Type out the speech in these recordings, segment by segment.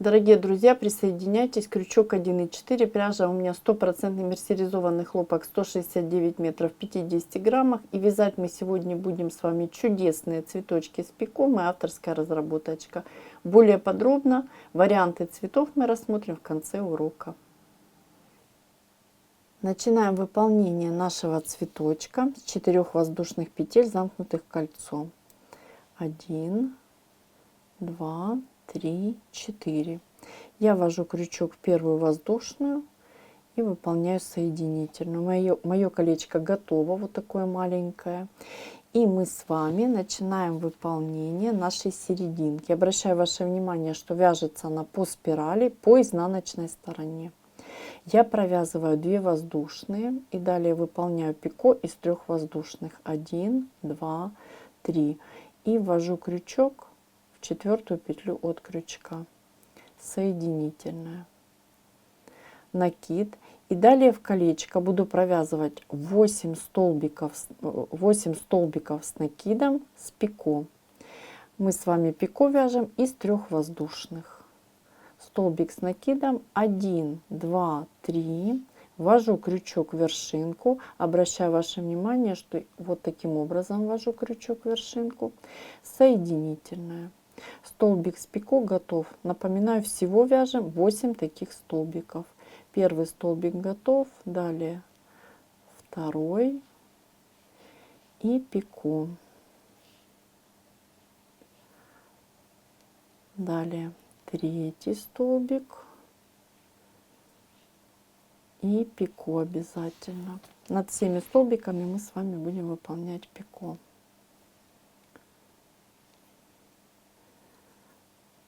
Дорогие друзья, присоединяйтесь. Крючок 1,4. Пряжа у меня 100% мерсеризованный хлопок, 169 метров, 50 граммах. И вязать мы сегодня будем с вами чудесные цветочки с пико. Моя авторская разработочка. Более подробно варианты цветов мы рассмотрим в конце урока. Начинаем выполнение нашего цветочка с 4 воздушных петель, замкнутых кольцом. 1, 2, 3, 4. Я ввожу крючок в первую воздушную и выполняю соединительную. Мое колечко готово, вот такое маленькое. И мы с вами начинаем выполнение нашей серединки. Обращаю ваше внимание, что вяжется она по спирали по изнаночной стороне. Я провязываю 2 воздушные и далее выполняю пико из 3 воздушных. 1, 2, 3. И ввожу крючок в 4 петлю от крючка, соединительная, накид. И далее в колечко буду провязывать 8 столбиков с накидом с пико. Мы с вами пико вяжем из 3 воздушных. Столбик с накидом, 1, 2, 3. Ввожу крючок в вершинку. Обращаю ваше внимание, что вот таким образом ввожу крючок в вершинку, соединительная. Столбик с пико готов. Напоминаю, всего вяжем 8 таких столбиков. Первый столбик готов, далее второй и пико. Далее третий столбик и пико обязательно. Над всеми столбиками мы с вами будем выполнять пико.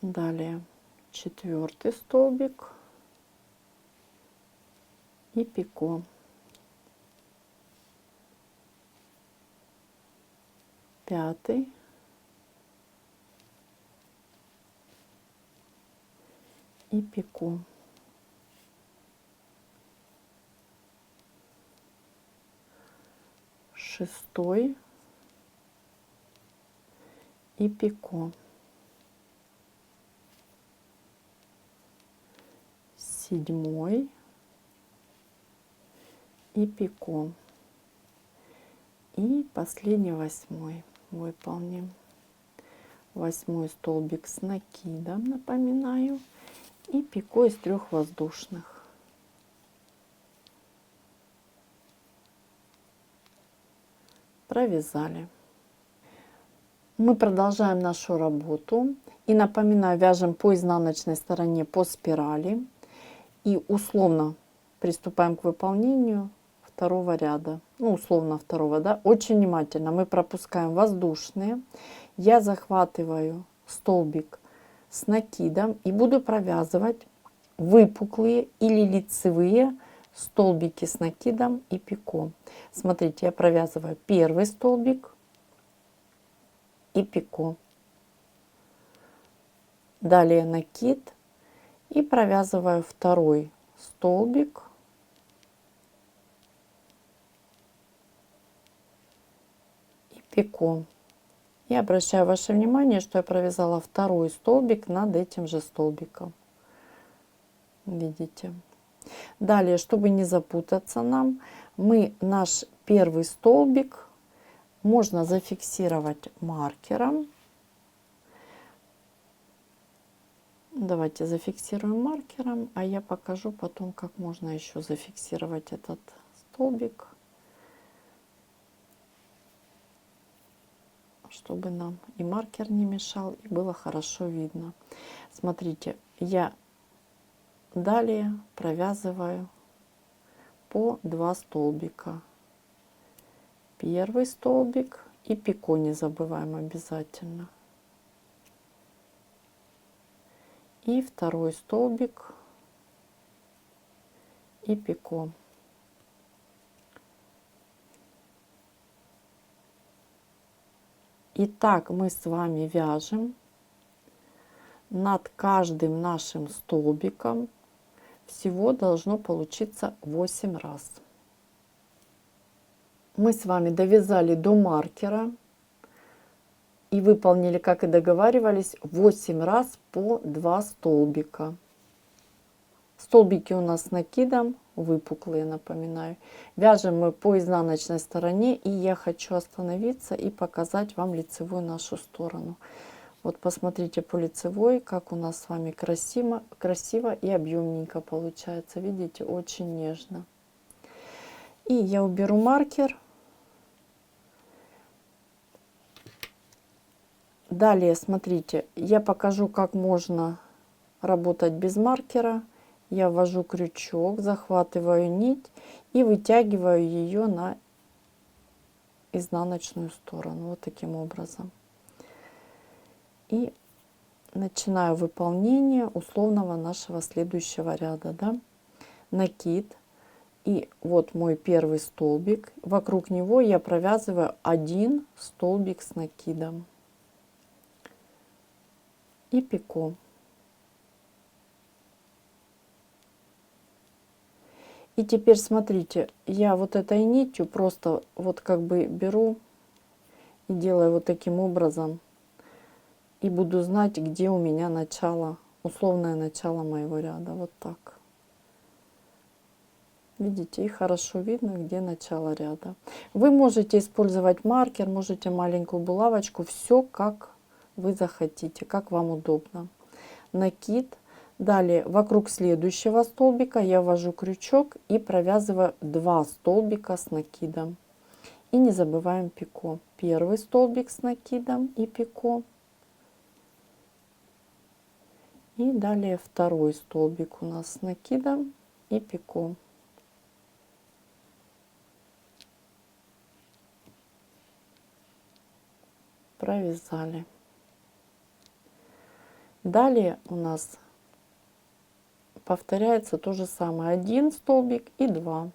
Далее 4 столбик и пико. 5 и пико. 6 и пико. 7 и пико. И последний 8 выполним. 8 столбик с накидом, напоминаю, и пико из 3 воздушных. Провязали. Мы продолжаем нашу работу и напоминаю, вяжем по изнаночной стороне по спирали и условно приступаем к выполнению второго ряда, ну условно второго, да. Очень внимательно мы пропускаем воздушные. Я захватываю столбик с накидом и буду провязывать выпуклые или лицевые столбики с накидом и пико. Смотрите, я провязываю первый столбик и пико, далее накид и провязываю второй столбик и пико. И обращаю ваше внимание, что я провязала второй столбик над этим же столбиком. Видите? Далее, чтобы не запутаться нам, мы наш первый столбик можно зафиксировать маркером. Давайте зафиксируем маркером, а я покажу потом, как можно еще зафиксировать этот столбик, чтобы нам и маркер не мешал, и было хорошо видно. Смотрите, я далее провязываю по 2 столбика. Первый столбик и пико не забываем обязательно. И второй столбик и пико. Итак, мы с вами вяжем над каждым нашим столбиком. Всего должно получиться 8 раз. Мы с вами довязали до маркера. И выполнили, как и договаривались, 8 раз по 2 столбика. Столбики у нас с накидом выпуклые, напоминаю. Вяжем мы по изнаночной стороне, и я хочу остановиться и показать вам лицевую нашу сторону. Вот посмотрите по лицевой, как у нас с вами красиво и объемненько получается. Видите, очень нежно. И я уберу маркер. Далее, смотрите, я покажу, как можно работать без маркера. Я ввожу крючок, захватываю нить и вытягиваю ее на изнаночную сторону. Вот таким образом. И начинаю выполнение условного нашего следующего ряда. Да? Накид. И вот мой первый столбик. Вокруг него я провязываю 1 столбик с накидом. И пико. И теперь смотрите, я вот этой нитью просто вот как бы беру и делаю вот таким образом. И буду знать, где у меня начало, условное начало моего ряда. Вот так. Видите, и хорошо видно, где начало ряда. Вы можете использовать маркер, можете маленькую булавочку. Все как вы захотите, как вам удобно. Накид. Далее вокруг следующего столбика я ввожу крючок и провязываю 2 столбика с накидом. И не забываем пико. Первый столбик с накидом и пико. И далее второй столбик у нас с накидом и пико. Провязали. Далее у нас повторяется то же самое. 1 столбик и 2.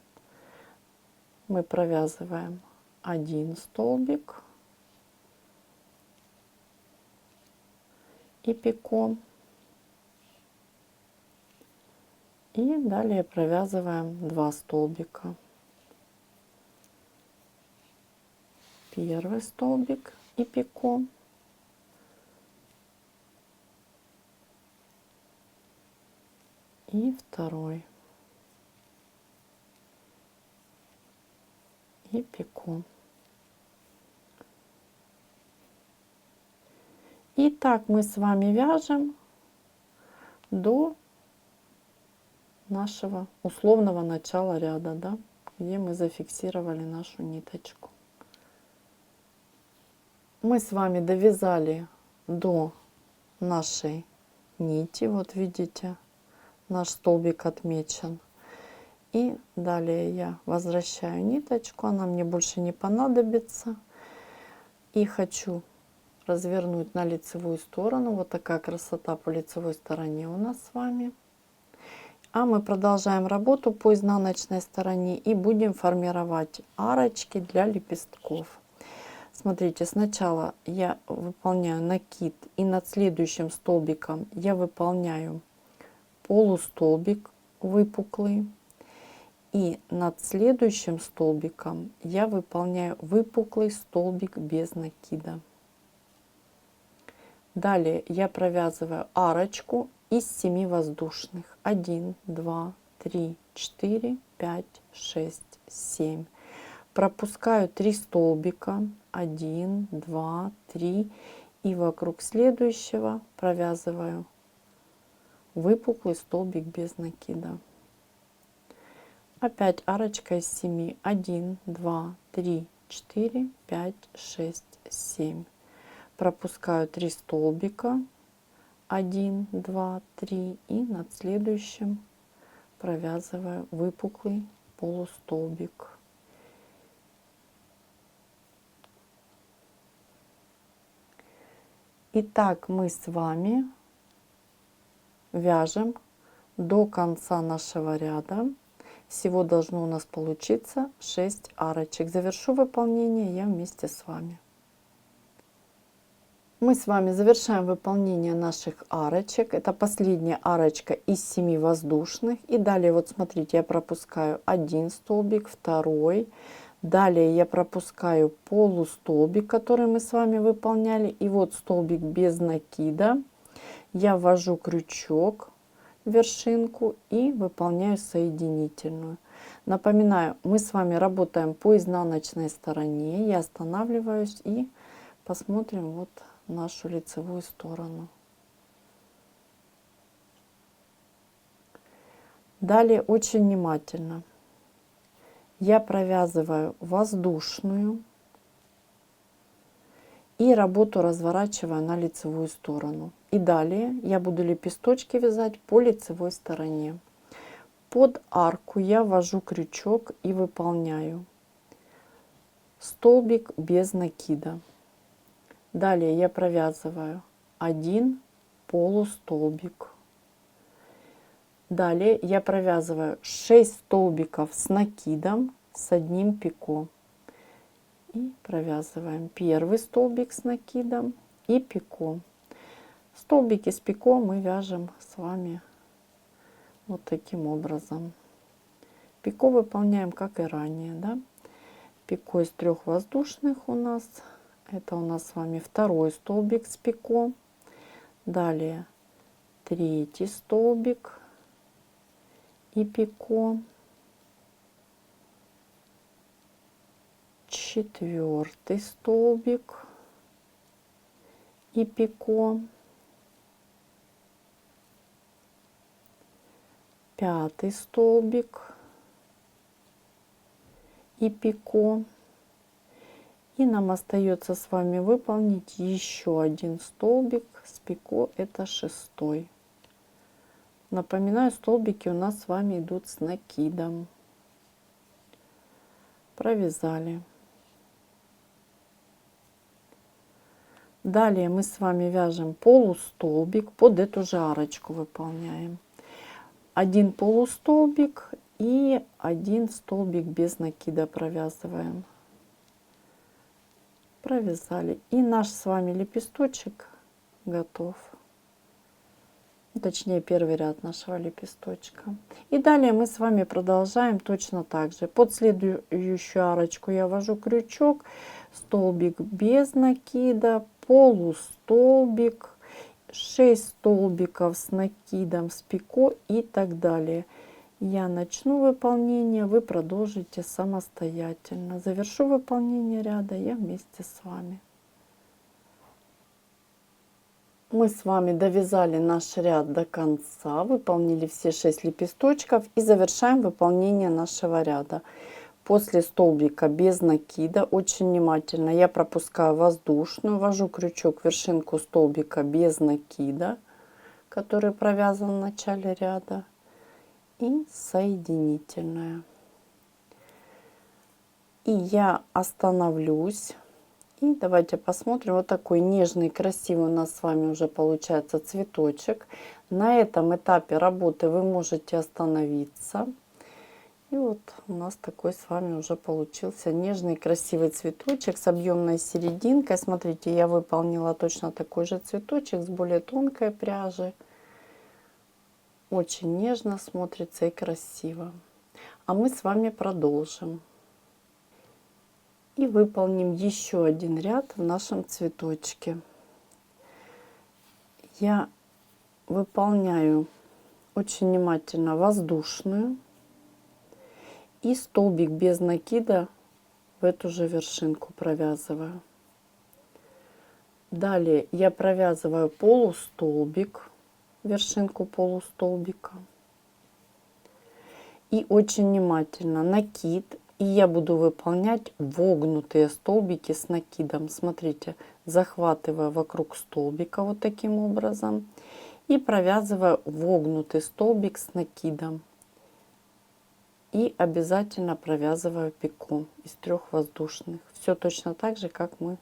Мы провязываем 1 столбик и пико. И далее провязываем 2 столбика. Первый столбик и пико. И второй. И пико. И так мы с вами вяжем до нашего условного начала ряда, да, где мы зафиксировали нашу ниточку. Мы с вами довязали до нашей нити. Вот видите, наш столбик отмечен. И далее я возвращаю ниточку, она мне больше не понадобится. И хочу развернуть на лицевую сторону. Вот такая красота по лицевой стороне у нас с вами. А мы продолжаем работу по изнаночной стороне и будем формировать арочки для лепестков. Смотрите, сначала я выполняю накид, и над следующим столбиком я выполняю полустолбик выпуклый. И над следующим столбиком я выполняю выпуклый столбик без накида. Далее я провязываю арочку из 7 воздушных. 1, 2, 3, 4, 5, 6, 7. Пропускаю 3 столбика. 1, 2, 3. И вокруг следующего провязываю выпуклый столбик без накида. Опять арочка из 7. 1, 2, 3, 4, 5, 6, 7. Пропускаю 3 столбика. 1, 2, 3. И над следующим провязываю выпуклый полустолбик. Итак, мы с вами вяжем до конца нашего ряда. Всего должно у нас получиться 6 арочек. Завершу выполнение я вместе с вами. Мы с вами завершаем выполнение наших арочек. Это последняя арочка из 7 воздушных. И далее, вот смотрите, я пропускаю 1 столбик, второй. Далее я пропускаю полустолбик, который мы с вами выполняли. И вот столбик без накида. Я ввожу крючок в вершинку и выполняю соединительную. Напоминаю, мы с вами работаем по изнаночной стороне. Я останавливаюсь и посмотрим вот нашу лицевую сторону. Далее очень внимательно я провязываю воздушную и работу разворачиваю на лицевую сторону. И далее я буду лепесточки вязать по лицевой стороне. Под арку я ввожу крючок и выполняю столбик без накида. Далее я провязываю 1 полустолбик. Далее я провязываю 6 столбиков с накидом с одним пико. И провязываем первый столбик с накидом и пико. Столбики с пико мы вяжем с вами вот таким образом. Пико выполняем как и ранее, да? Пико из 3 воздушных у нас. Это у нас с вами второй столбик с пико. Далее третий столбик и пико. Четвертый столбик и пико. Пятый столбик и пико. И нам остается с вами выполнить еще один столбик с пико, это 6-й. Напоминаю, столбики у нас с вами идут с накидом. Провязали. Далее мы с вами вяжем полустолбик, под эту же арочку выполняем. 1 полустолбик и 1 столбик без накида провязываем. Провязали. И наш с вами лепесточек готов. Точнее, первый ряд нашего лепесточка. И далее мы с вами продолжаем точно так же. Под следующую арочку я ввожу крючок, столбик без накида, полустолбик, 6 столбиков с накидом, с пико и так далее. Я начну выполнение, вы продолжите самостоятельно. Завершу выполнение ряда я вместе с вами. Мы с вами довязали наш ряд до конца, выполнили все 6 лепесточков и завершаем выполнение нашего ряда. После столбика без накида очень внимательно я пропускаю воздушную, ввожу крючок в вершинку столбика без накида, который провязан в начале ряда, и соединительная. И я остановлюсь. И давайте посмотрим. Вот такой нежный, красивый у нас с вами уже получается цветочек. На этом этапе работы вы можете остановиться. И вот у нас такой с вами уже получился нежный, красивый цветочек с объемной серединкой. Смотрите, я выполнила точно такой же цветочек с более тонкой пряжи. Очень нежно смотрится и красиво. А мы с вами продолжим. И выполним еще один ряд в нашем цветочке. Я выполняю очень внимательно воздушную и столбик без накида в эту же вершинку провязываю. Далее я провязываю полустолбик, вершинку полустолбика. И очень внимательно накид. И я буду выполнять вогнутые столбики с накидом. Смотрите, захватываю вокруг столбика вот таким образом. И провязываю вогнутый столбик с накидом. И обязательно провязываю пико из 3 воздушных. Все точно так же, как мы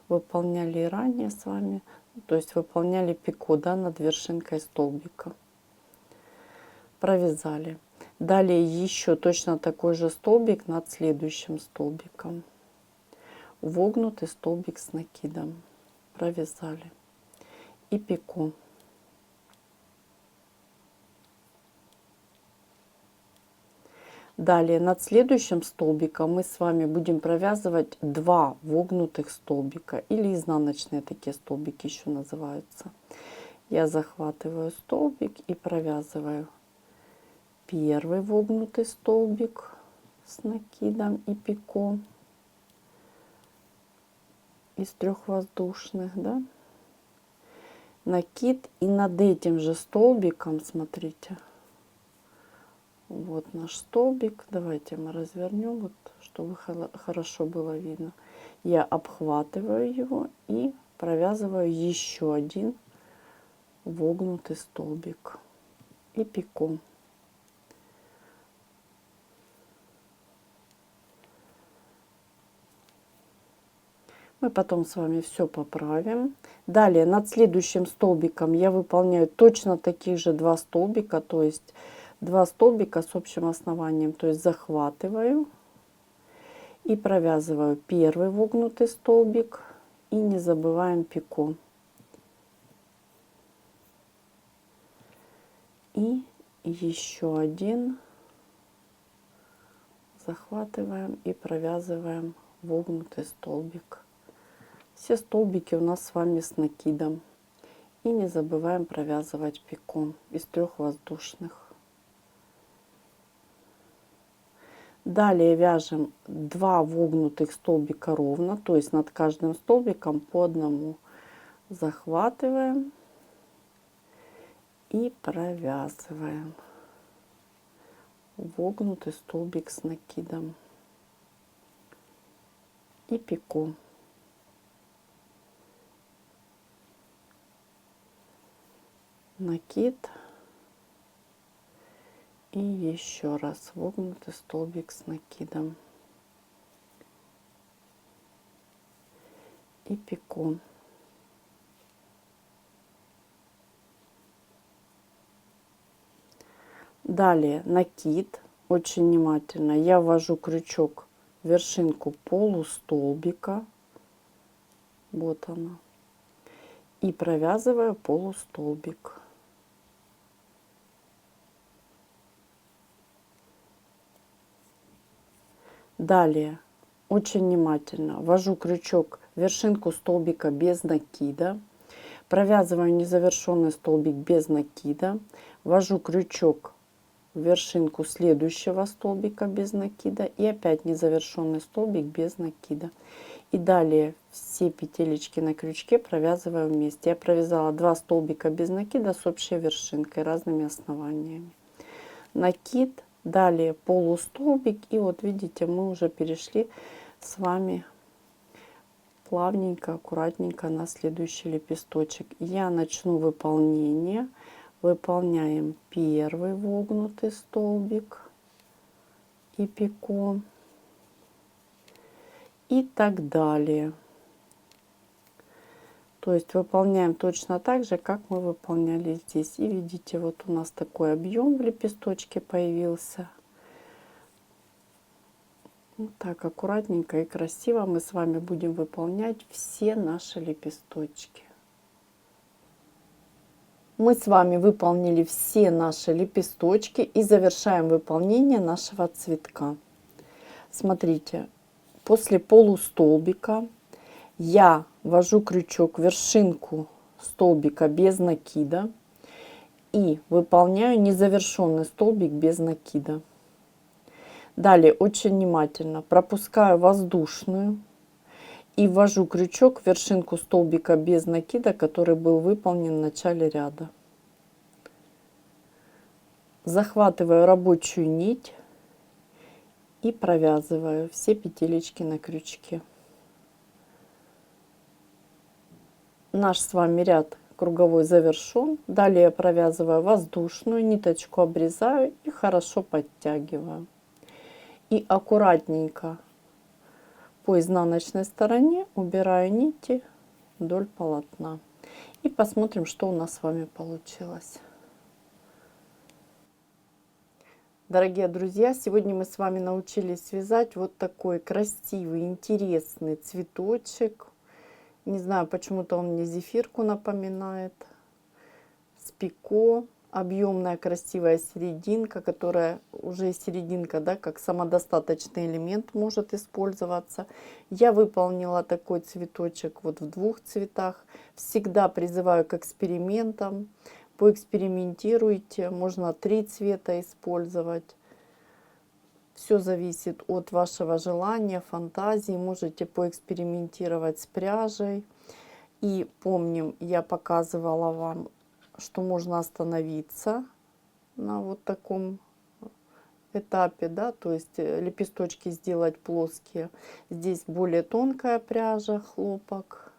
выполняли и ранее с вами. То есть выполняли пико, да, над вершинкой столбика. Провязали. Далее еще точно такой же столбик над следующим столбиком. Вогнутый столбик с накидом. Провязали. И пико. Далее над следующим столбиком мы с вами будем провязывать 2 вогнутых столбика, или изнаночные такие столбики еще называются. Я захватываю столбик и провязываю первый вогнутый столбик с накидом и пико из 3 воздушных, да? Накид, и над этим же столбиком, смотрите, вот наш столбик, давайте мы развернем, вот, чтобы хорошо было видно. Я обхватываю его и провязываю еще один вогнутый столбик и пико. Мы потом с вами все поправим. Далее над следующим столбиком я выполняю точно таких же 2 столбика, то есть 2 столбика с общим основанием, то есть захватываю и провязываю первый вогнутый столбик, и не забываем пико. И еще один захватываем и провязываем вогнутый столбик. Все столбики у нас с вами с накидом. И не забываем провязывать пико из 3 воздушных. Далее вяжем 2 вогнутых столбика ровно, то есть над каждым столбиком по одному. Захватываем и провязываем вогнутый столбик с накидом и пико. Накид и еще раз вогнутый столбик с накидом и пико. Далее накид, очень внимательно я ввожу крючок в вершинку полустолбика, вот она, и провязываю полустолбик. Далее очень внимательно ввожу крючок в вершинку столбика без накида, провязываю незавершенный столбик без накида, ввожу крючок в вершинку следующего столбика без накида и опять незавершенный столбик без накида. И далее все петелечки на крючке провязываю вместе. Я провязала 2 столбика без накида с общей вершинкой, разными основаниями. Накид, далее полустолбик, и вот видите, мы уже перешли с вами плавненько, аккуратненько на следующий лепесточек. Я начну выполнение. Выполняем первый вогнутый столбик и пико и так далее. То есть выполняем точно так же, как мы выполняли здесь. И видите, вот у нас такой объем в лепесточке появился. Вот так аккуратненько и красиво мы с вами будем выполнять все наши лепесточки. Мы с вами выполнили все наши лепесточки и завершаем выполнение нашего цветка. Смотрите, после полустолбика я ввожу крючок в вершинку столбика без накида и выполняю незавершенный столбик без накида. Далее очень внимательно пропускаю воздушную и ввожу крючок в вершинку столбика без накида, который был выполнен в начале ряда. Захватываю рабочую нить и провязываю все петелечки на крючке. Наш с вами ряд круговой завершен. Далее я провязываю воздушную, ниточку обрезаю и хорошо подтягиваю. И аккуратненько по изнаночной стороне убираю нити вдоль полотна. И посмотрим, что у нас с вами получилось. Дорогие друзья, сегодня мы с вами научились связать вот такой красивый, интересный цветочек. Не знаю, почему-то он мне зефирку напоминает. С пико. объемная красивая серединка, которая уже серединка, да, как самодостаточный элемент может использоваться. Я выполнила такой цветочек вот в двух цветах. Всегда призываю к экспериментам. Поэкспериментируйте, можно 3 цвета использовать. Все зависит от вашего желания, фантазии. Можете поэкспериментировать с пряжей. И помним, я показывала вам, что можно остановиться на вот таком этапе, да, то есть лепесточки сделать плоские. Здесь более тонкая пряжа, хлопок,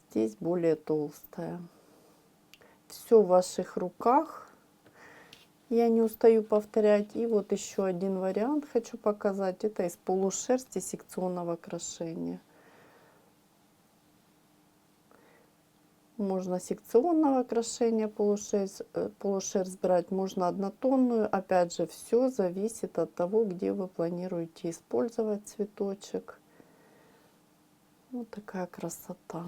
здесь более толстая. Все в ваших руках. Я не устаю повторять. И вот еще один вариант хочу показать. Это из полушерсти секционного крошения. Можно секционного крошения полушерсть брать, можно однотонную. Опять же, все зависит от того, где вы планируете использовать цветочек. Вот такая красота.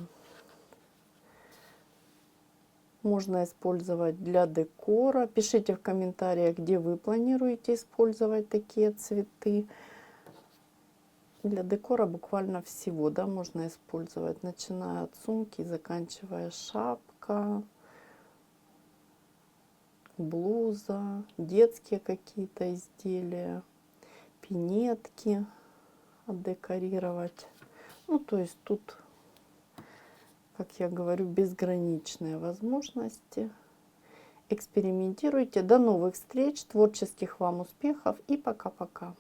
Можно использовать для декора. Пишите в комментариях, где вы планируете использовать такие цветы. Для декора буквально всего, да, можно использовать, начиная от сумки, заканчивая шапка, блуза, детские какие-то изделия, пинетки отдекорировать. Ну, то есть тут, как я говорю, безграничные возможности. Экспериментируйте. До новых встреч, творческих вам успехов и пока-пока.